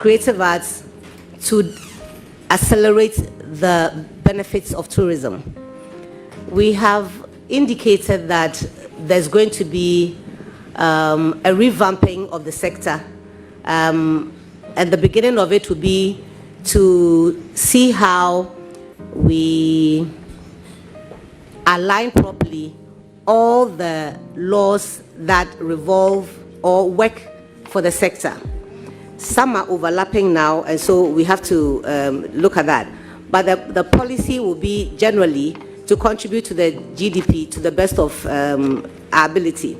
creative arts to accelerate the benefits of tourism. We have indicated that there's going to be a revamping of the sector, and the beginning of it would be to see how we align properly all the laws that revolve or work for the sector. Some are overlapping now, and so we have to look at that. But the policy will be generally to contribute to the GDP to the best of our ability.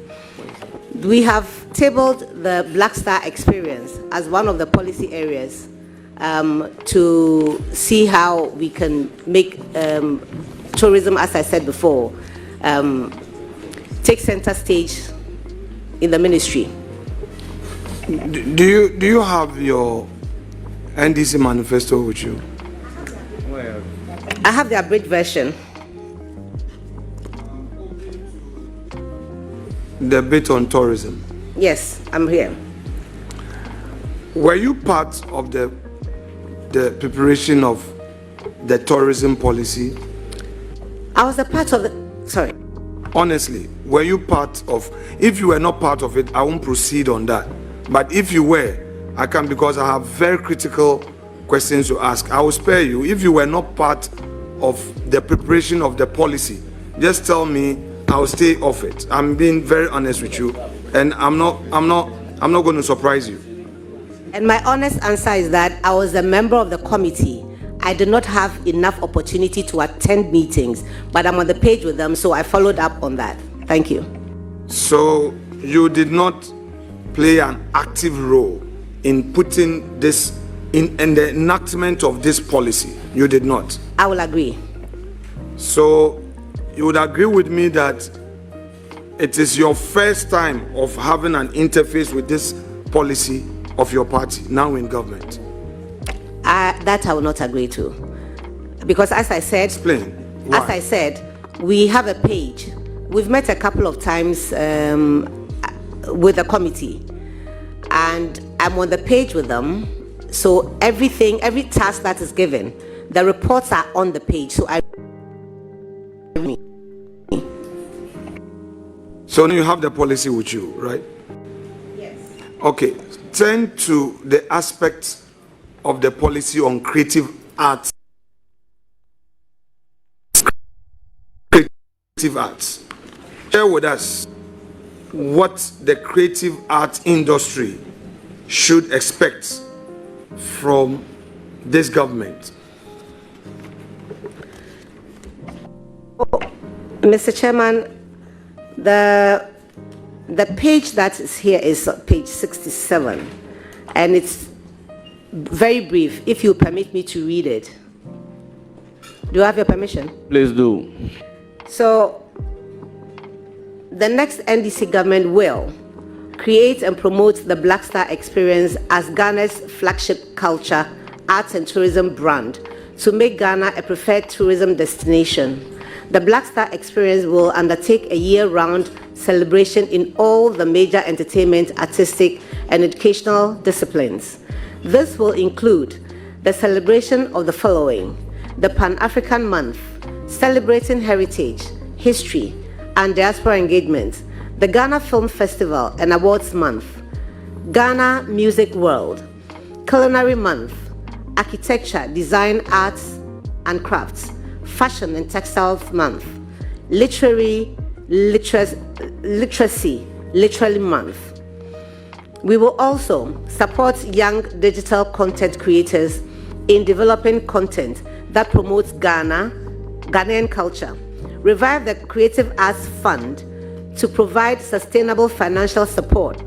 We have tabled the Black Star experience as one of the policy areas to see how we can make tourism, as I said before, take center stage in the ministry. Do you have your NDC manifesto with you? I have the abridged version. The bit on tourism. Yes, I'm here. Were you part of the preparation of the tourism policy? I was a part of the, sorry. Honestly, were you part of, if you were not part of it, I won't proceed on that. But if you were, I can, because I have very critical questions to ask. I will spare you. If you were not part of the preparation of the policy, just tell me, I'll stay off it. I'm being very honest with you, and I'm not going to surprise you. And my honest answer is that I was a member of the committee. I did not have enough opportunity to attend meetings, but I'm on the page with them, so I followed up on that. Thank you. So you did not play an active role in putting this in the enactment of this policy? You did not? I will agree. So you would agree with me that it is your first time of having an interface with this policy of your party now in government? That I will not agree to, because as I said, explain. Why? As I said, we have a page. We've met a couple of times with the committee, and I'm on the page with them. So every task that is given, the reports are on the page. So now you have the policy with you, right? Yes. Okay. Turn to the aspects of the policy on creative arts. Creative arts. Share with us what the creative art industry should expect from this government. Mr. Chairman, the page that is here is page 67, and it's very brief. If you permit me to read it. Do I have your permission? Please do. So, the next NDC government will create and promote the Black Star experience as Ghana's flagship culture, arts and tourism brand to make Ghana a preferred tourism destination. The Black Star experience will undertake a year-round celebration in all the major entertainment, artistic, and educational disciplines. This will include the celebration of the following: the Pan-African Month, celebrating heritage, history, and diaspora engagement, the Ghana Film Festival and Awards Month, Ghana Music World, Culinary Month, Architecture, Design, Arts and Crafts, Fashion and Textiles Month, Literacy Month. We will also support young digital content creators in developing content that promotes Ghanaian culture, revive the Creative Arts Fund to provide sustainable financial support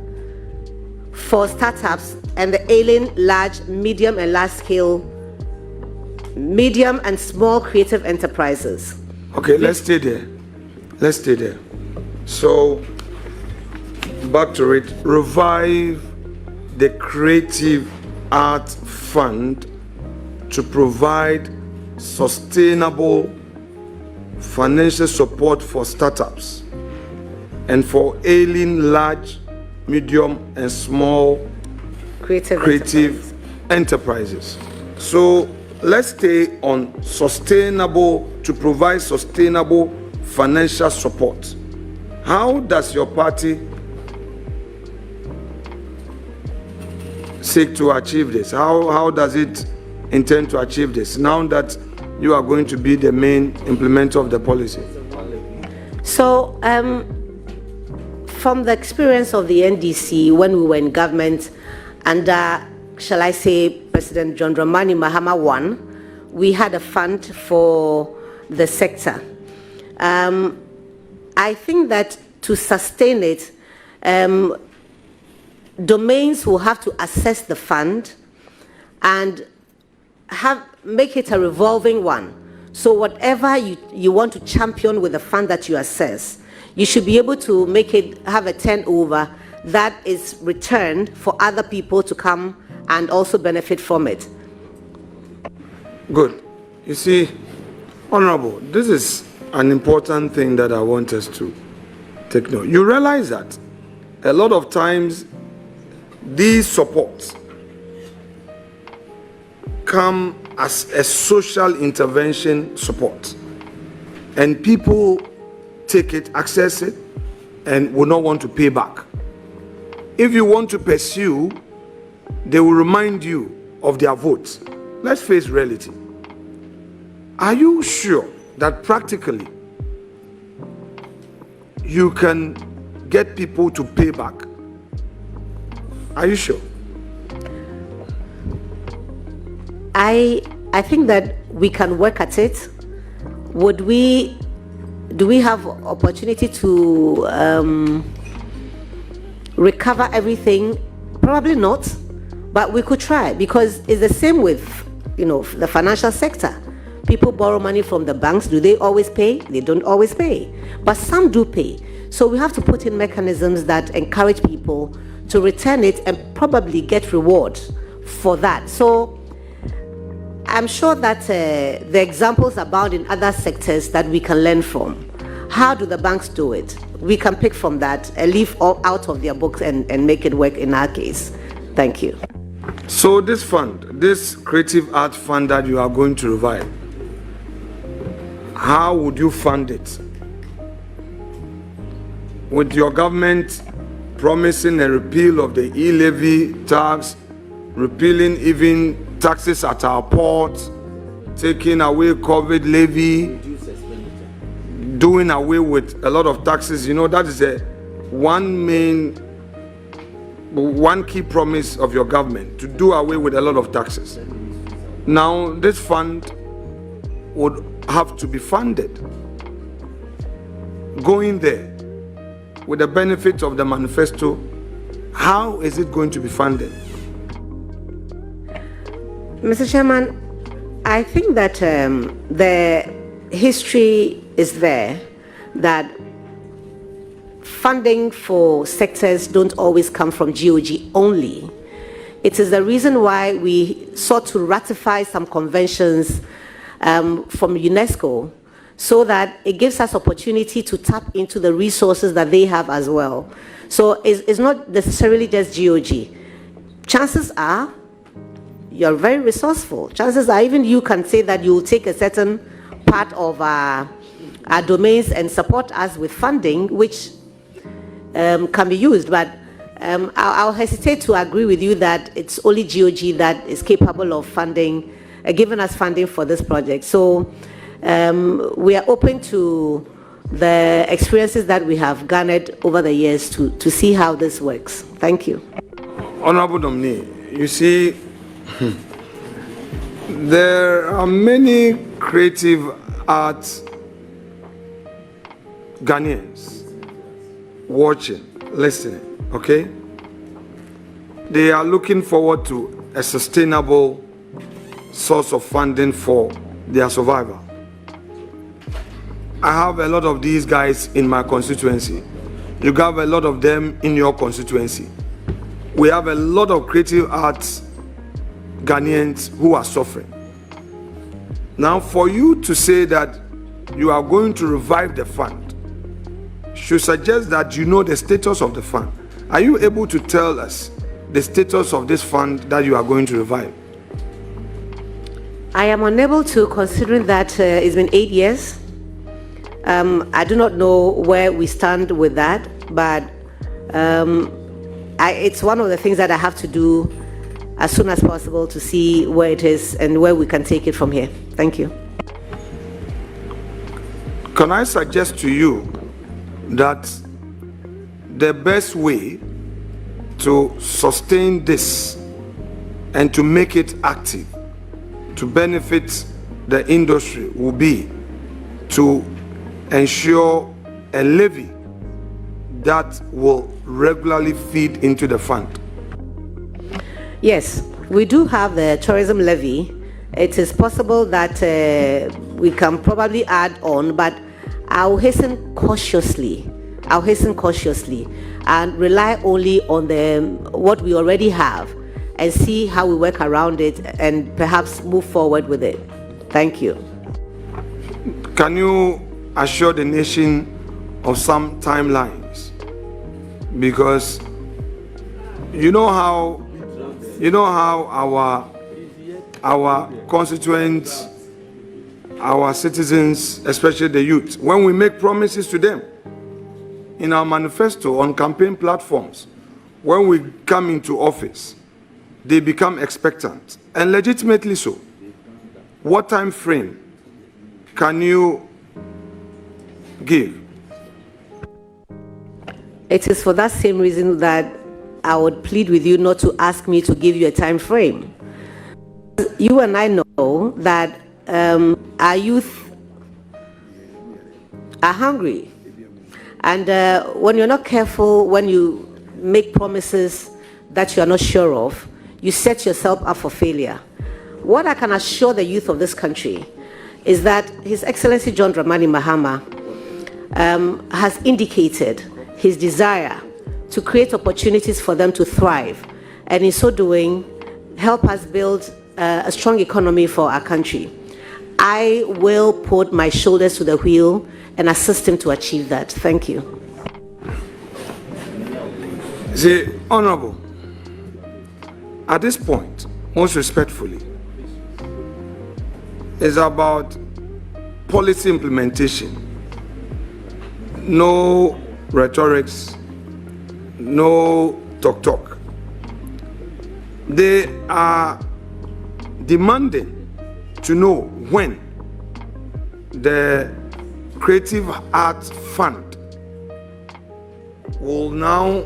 for startups and the ailing large, medium and small creative enterprises. Okay, let's stay there. So, back to it. Revive the Creative Art Fund to provide sustainable financial support for startups and for ailing large, medium, and small creative enterprises. So let's stay on sustainable, to provide sustainable financial support. How does your party seek to achieve this? How does it intend to achieve this now that you are going to be the main implementer of the policy? So, from the experience of the NDC when we were in government under, shall I say, President John Dramani Mahama 1, we had a fund for the sector. I think that to sustain it, domains will have to assess the fund and make it a revolving one. So whatever you want to champion with the fund that you assess, you should be able to make it have a turnover that is returned for other people to come and also benefit from it. Good. You see, Honorable, this is an important thing that I want us to take note. You realize that a lot of times these supports come as a social intervention support, and people take it, access it, and will not want to pay back. If you want to pursue, they will remind you of their votes. Let's face reality. Are you sure that practically you can get people to pay back? Are you sure? I think that we can work at it. Do we have opportunity to recover everything? Probably not, but we could try, because it's the same with, the financial sector. People borrow money from the banks. Do they always pay? They don't always pay, but some do pay. So we have to put in mechanisms that encourage people to return it and probably get reward for that. So I'm sure that the examples abound in other sectors that we can learn from. How do the banks do it? We can pick from that and leave all out of their books and make it work in our case. Thank you. So this fund, this creative art fund that you are going to revive, how would you fund it? With your government promising a repeal of the e-levy tax, repealing even taxes at our ports, taking away COVID levy, doing away with a lot of taxes, that is one key promise of your government, to do away with a lot of taxes. Now, this fund would have to be funded. Going there, with the benefit of the manifesto, how is it going to be funded? Mr. Chairman, I think that the history is there that funding for sectors don't always come from GOG only. It is the reason why we sought to ratify some conventions from UNESCO, so that it gives us opportunity to tap into the resources that they have as well. So it's not necessarily just GOG. Chances are you're very resourceful. Chances are even you can say that you will take a certain part of our domains and support us with funding, which can be used. But I'll hesitate to agree with you that it's only GOG that is capable of funding, giving us funding for this project. So we are open to the experiences that we have garnered over the years to see how this works. Thank you. Honorable Nominee, you see, there are many creative arts Ghanaians watching, listening, okay? They are looking forward to a sustainable source of funding for their survival. I have a lot of these guys in my constituency. You have a lot of them in your constituency. We have a lot of creative arts Ghanaians who are suffering. Now, for you to say that you are going to revive the fund should suggest that you know the status of the fund. Are you able to tell us the status of this fund that you are going to revive? I am unable to, considering that it's been 8 years. I do not know where we stand with that, but it's one of the things that I have to do as soon as possible to see where it is and where we can take it from here. Thank you. Can I suggest to you that the best way to sustain this and to make it active, to benefit the industry, will be to ensure a levy that will regularly feed into the fund? Yes, we do have the tourism levy. It is possible that we can probably add on, but I'll hasten cautiously and rely only on what we already have and see how we work around it and perhaps move forward with it. Thank you. Can you assure the nation of some timelines? Because you know how our constituents, our citizens, especially the youth, when we make promises to them in our manifesto, on campaign platforms, when we come into office, they become expectant, and legitimately so. What time frame can you give? It is for that same reason that I would plead with you not to ask me to give you a time frame. You and I know that our youth are hungry, and when you're not careful, when you make promises that you are not sure of, you set yourself up for failure. What I can assure the youth of this country is that His Excellency John Dramani Mahama has indicated his desire to create opportunities for them to thrive, and in so doing, help us build a strong economy for our country. I will put my shoulders to the wheel and assist him to achieve that. Thank you. The Honorable, at this point, most respectfully, is about policy implementation. No rhetorics, no talk. They are demanding to know when the Creative Arts Fund will now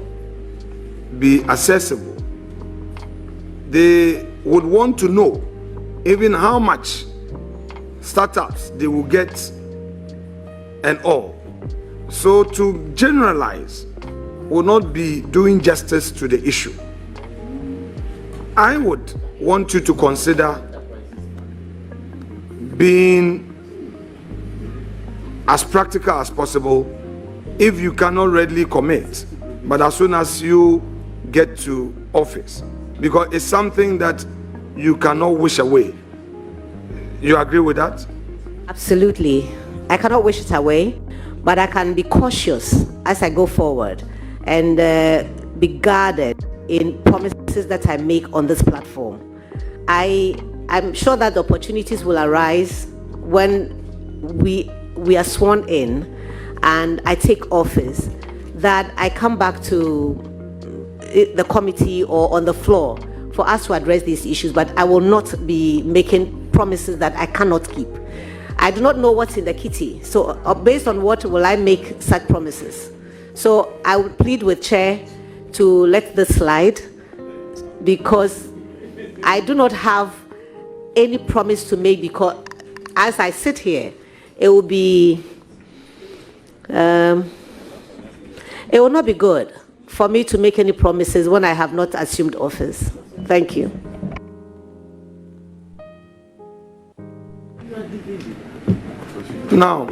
be accessible. They would want to know even how much startups they will get and all. So to generalize will not be doing justice to the issue. I would want you to consider being as practical as possible if you cannot readily commit, but as soon as you get to office, because it's something that you cannot wish away. You agree with that? Absolutely. I cannot wish it away, but I can be cautious as I go forward and be guarded in promises that I make on this platform. I'm sure that the opportunities will arise when we are sworn in and I take office, that I come back to the committee or on the floor for us to address these issues, but I will not be making promises that I cannot keep. I do not know what's in the kitty, so based on what will I make such promises? So I would plead with Chair to let this slide, because I do not have any promise to make, because as I sit here, it will be, it will not be good for me to make any promises when I have not assumed office. Thank you. Now,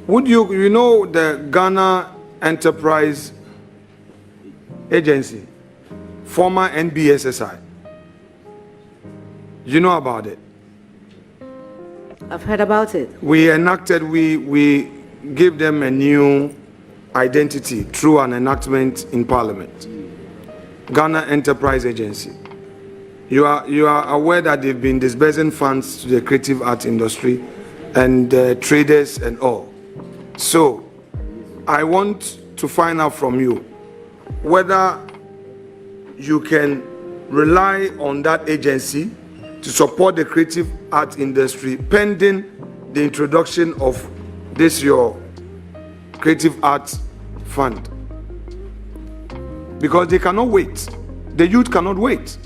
would you know the Ghana Enterprise Agency, former NBSSI? You know about it? I've heard about it. We gave them a new identity through an enactment in Parliament. Ghana Enterprise Agency. You are aware that they've been disbursing funds to the creative art industry and traders and all. So I want to find out from you whether you can rely on that agency to support the creative art industry pending the introduction of this your creative arts fund, because they cannot wait. The youth cannot wait.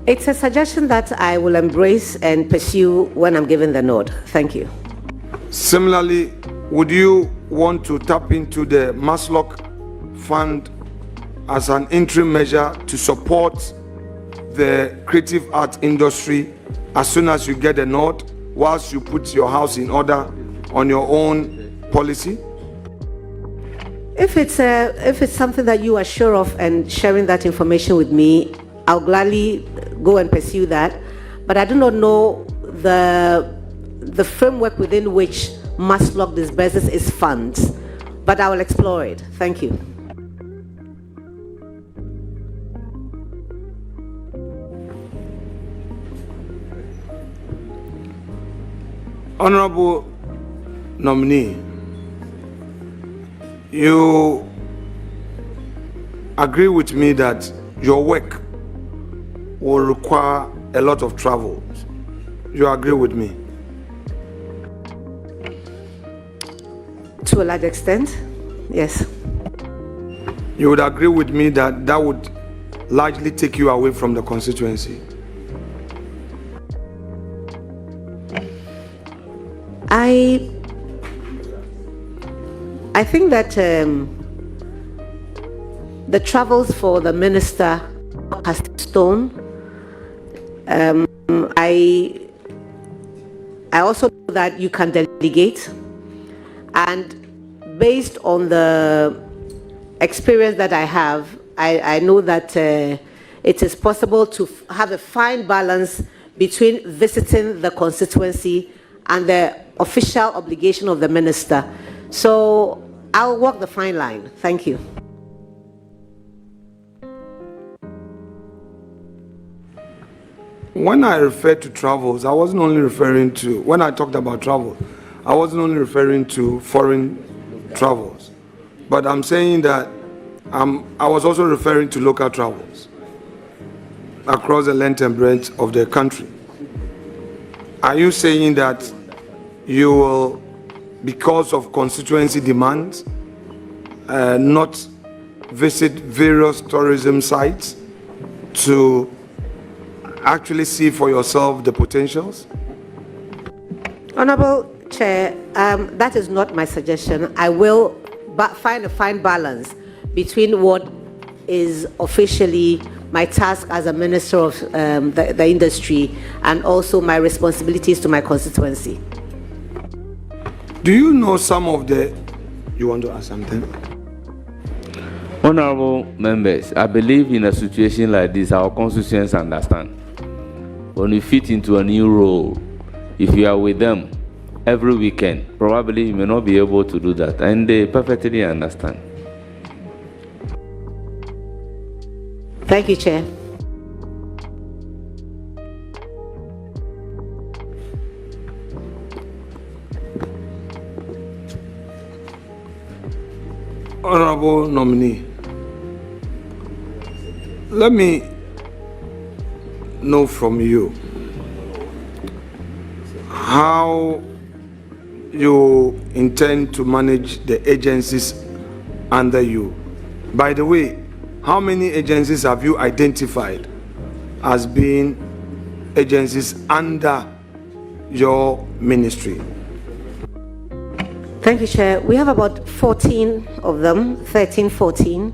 It's a suggestion that I will embrace and pursue when I'm given the nod. Thank you. Similarly, would you want to tap into the Maslock fund as an interim measure to support the creative art industry as soon as you get a nod, whilst you put your house in order on your own policy? If it's something that you are sure of and sharing that information with me, I'll gladly go and pursue that. But I do not know the framework within which Maslock disburses its funds. But I will explore it. Thank you. Honorable nominee, you agree with me that your work will require a lot of travel. You agree with me? To a large extent, yes. You would agree with me that that would largely take you away from the constituency? I think that the travels for the minister has stone. I also know that you can delegate, and based on the experience that I have, I know that it is possible to have a fine balance between visiting the constituency and the official obligation of the minister. So I'll walk the fine line. Thank you. When I referred to travels, I wasn't only referring to, when I talked about travel, I wasn't only referring to foreign travels, but I'm saying that I was also referring to local travels across the length and breadth of the country. Are you saying that you will, because of constituency demands, not visit various tourism sites to actually see for yourself the potentials? Honorable Chair, that is not my suggestion. I will find a fine balance between what is officially my task as a minister of the industry and also my responsibilities to my constituency. Do you know some of the... You want to ask something? Honorable members, I believe in a situation like this, our constituents understand. When you fit into a new role, if you are with them every weekend, probably you may not be able to do that, and they perfectly understand. Thank you, Chair. Honorable nominee, let me know from you how you intend to manage the agencies under you. By the way, how many agencies have you identified as being agencies under your ministry? Thank you, Chair. We have about 14 of them, 13, 14.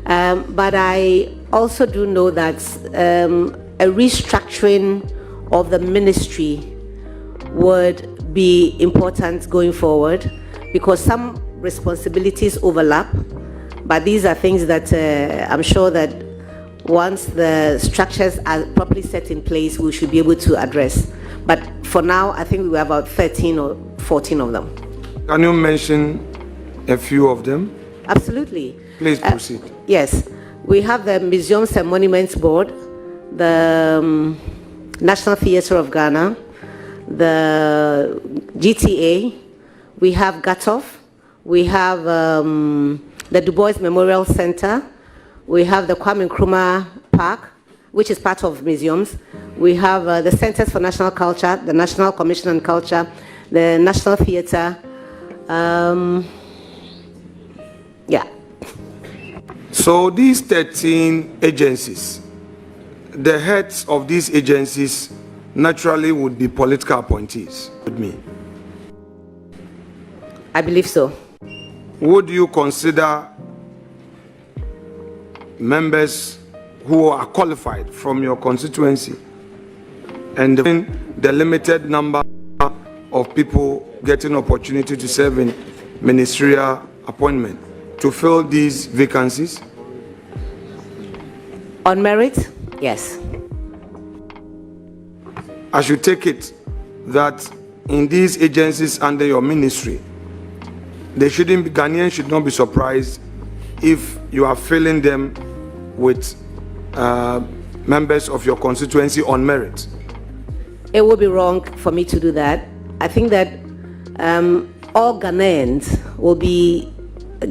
But I also do know that a restructuring of the ministry would be important going forward because some responsibilities overlap. But these are things that I'm sure that once the structures are properly set in place, we should be able to address. But for now, I think we have about 13 or 14 of them. Can you mention a few of them? Absolutely. Please proceed. Yes. We have the Museums and Monuments Board, the National Theatre of Ghana, the GTA, we have GATOF, we have the Du Bois Memorial Center, we have the Kwame Nkrumah Park, which is part of museums. We have the Centers for National Culture, the National Commission on Culture, the National Theatre. Yeah. So these 13 agencies, the heads of these agencies naturally would be political appointees with me. I believe so. Would you consider members who are qualified from your constituency and the limited number of people getting opportunity to serve in ministerial appointment to fill these vacancies? On merit, yes. I should take it that in these agencies under your ministry, Ghanaians should not be surprised if you are filling them with members of your constituency on merit. It would be wrong for me to do that. I think that all Ghanaians will be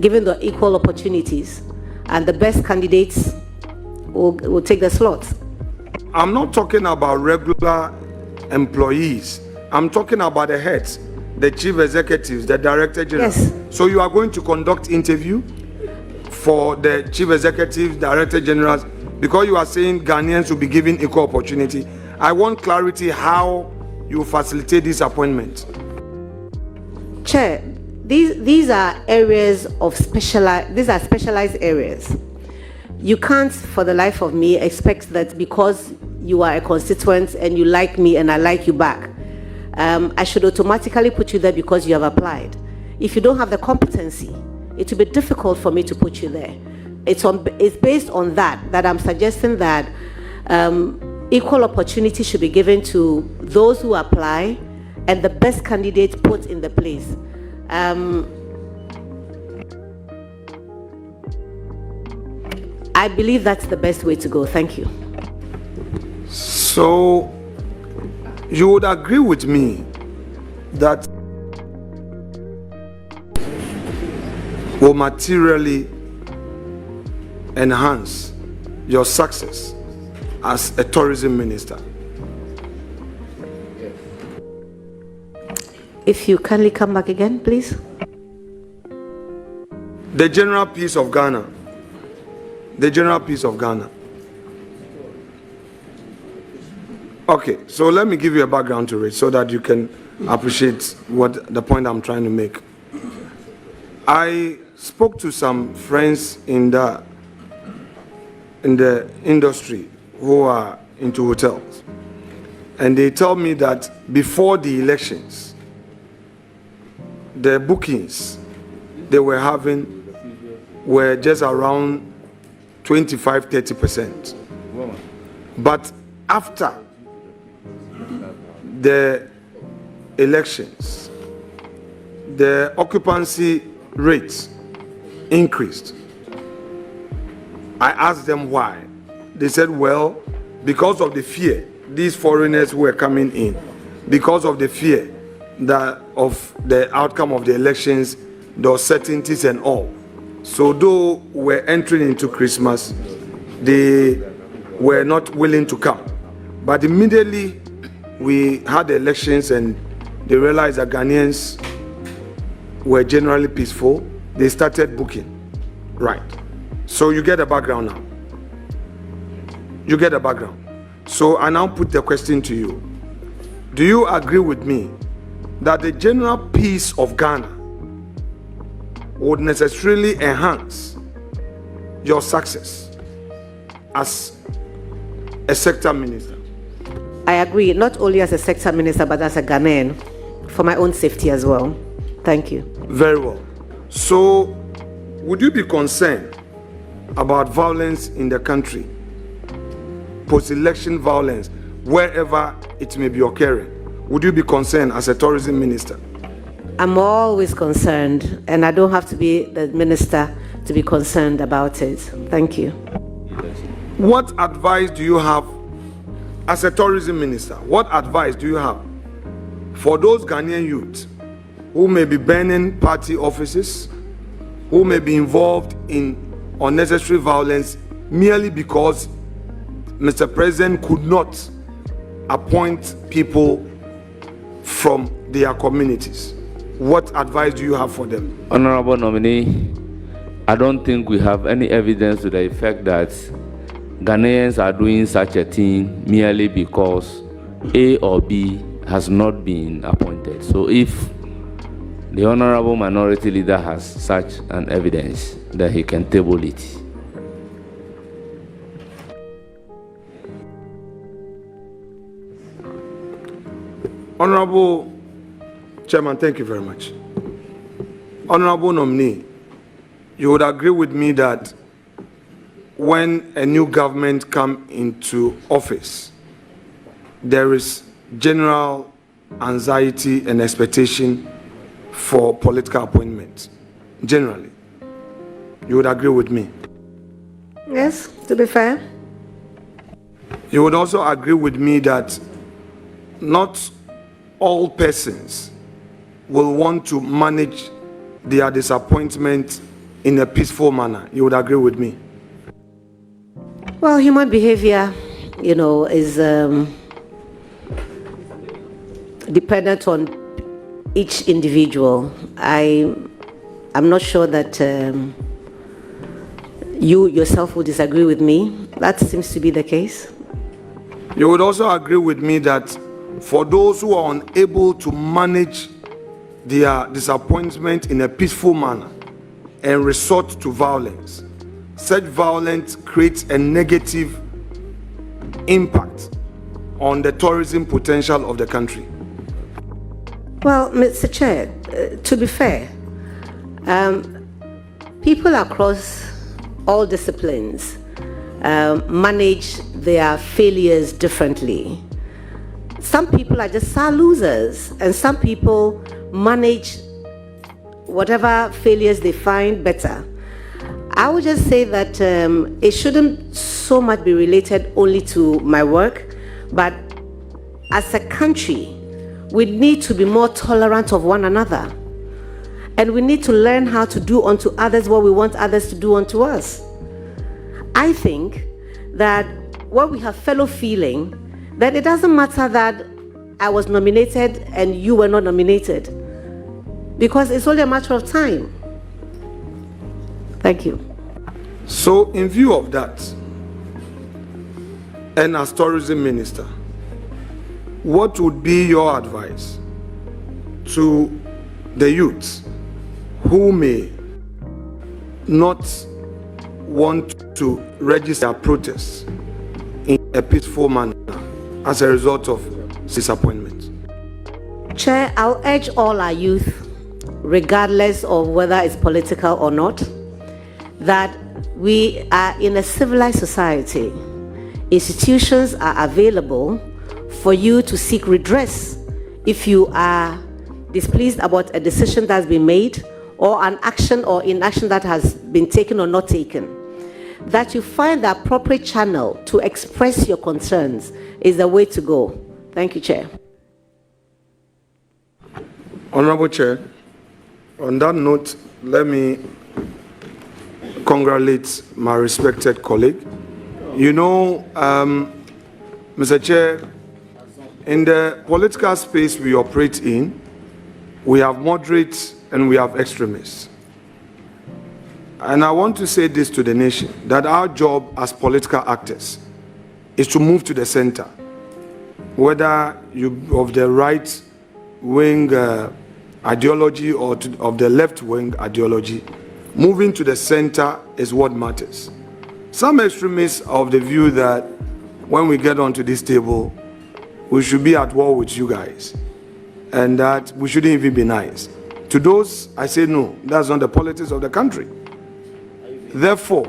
given the equal opportunities, and the best candidates will take the slots. I'm not talking about regular employees. I'm talking about the heads, the chief executives, the director general. Yes. So you are going to conduct interview for the chief executives, director generals, because you are saying Ghanaians will be given equal opportunity. I want clarity how you facilitate this appointment. Chair, these are areas of specialized areas. You can't, for the life of me, expect that because you are a constituent and you like me and I like you back, I should automatically put you there because you have applied. If you don't have the competency, it will be difficult for me to put you there. It's based on that I'm suggesting that equal opportunity should be given to those who apply and the best candidate put in the place. I believe that's the best way to go. Thank you. So you would agree with me that will materially enhance your success as a tourism minister? If you kindly come back again, please. The general peace of Ghana. The general peace of Ghana. Okay, so let me give you a background to it so that you can appreciate what the point I'm trying to make. I spoke to some friends in the industry who are into hotels, and they tell me that before the elections, the bookings they were having were just around 25-30%. But after the elections, the occupancy rates increased. I asked them why. They said, well, because of the fear, these foreigners who were coming in, because of the fear that of the outcome of the elections, the uncertainties and all. So though we're entering into Christmas, they were not willing to come. But immediately we had the elections and they realized that Ghanaians were generally peaceful. They started booking. Right. So you get a background now. You get a background. So I now put the question to you. Do you agree with me that the general peace of Ghana would necessarily enhance your success as a sector minister? I agree, not only as a sector minister, but as a Ghanaian, for my own safety as well. Thank you. Very well. So, would you be concerned about violence in the country, post-election violence, wherever it may be occurring? Would you be concerned as a tourism minister? I'm always concerned, and I don't have to be the minister to be concerned about it. Thank you. What advice do you have as a tourism minister? What advice do you have for those Ghanaian youth who may be burning party offices, who may be involved in unnecessary violence merely because Mr. President could not appoint people from their communities? What advice do you have for them? Honorable nominee, I don't think we have any evidence to the effect that Ghanaians are doing such a thing merely because A or B has not been appointed. So if the honorable minority leader has such an evidence, that he can table it. Honorable Chairman, thank you very much. Honorable nominee, you would agree with me that when a new government comes into office, there is general anxiety and expectation for political appointments, generally. You would agree with me? Yes, to be fair. You would also agree with me that not all persons will want to manage their disappointment in a peaceful manner. You would agree with me? Well, human behavior, is dependent on each individual. I'm not sure that you yourself would disagree with me. That seems to be the case. You would also agree with me that for those who are unable to manage their disappointment in a peaceful manner and resort to violence, such violence creates a negative impact on the tourism potential of the country. Well, Mr. Chair, to be fair, people across all disciplines manage their failures differently. Some people are just sour losers, and some people manage whatever failures they find better. I would just say that it shouldn't so much be related only to my work, but as a country, we need to be more tolerant of one another. And we need to learn how to do unto others what we want others to do unto us. I think that when we have fellow feeling, that it doesn't matter that I was nominated and you were not nominated, because it's only a matter of time. Thank you. So in view of that, and as tourism minister, what would be your advice to the youths who may not want to register protests in a peaceful manner as a result of disappointment? Chair, I'll urge all our youth, regardless of whether it's political or not, that we are in a civilized society. Institutions are available for you to seek redress if you are displeased about a decision that's been made or an action or inaction that has been taken or not taken. That you find the appropriate channel to express your concerns is the way to go. Thank you, Chair. Honorable Chair, on that note, let me congratulate my respected colleague. You know, Mr. Chair, in the political space we operate in, we have moderates and we have extremists. And I want to say this to the nation, that our job as political actors is to move to the center. Whether you of the right wing ideology or of the left wing ideology, moving to the center is what matters. Some extremists are of the view that when we get onto this table, we should be at war with you guys, and that we shouldn't even be nice. To those, I say no, that's not the politics of the country. Therefore,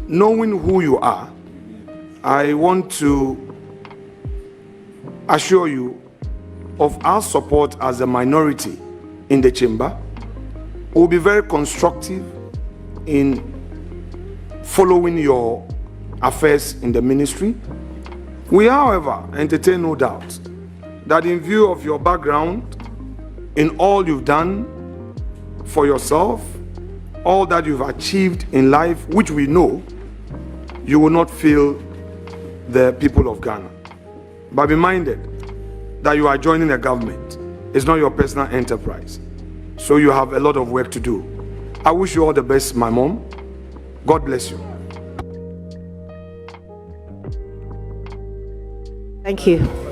knowing who you are, I want to assure you of our support as a minority in the chamber. We'll be very constructive in following your affairs in the ministry. We, however, entertain no doubt that in view of your background, in all you've done for yourself, all that you've achieved in life, which we know, you will not fail the people of Ghana. But be minded that you are joining a government. It's not your personal enterprise. So you have a lot of work to do. I wish you all the best, my mom. God bless you. Thank you.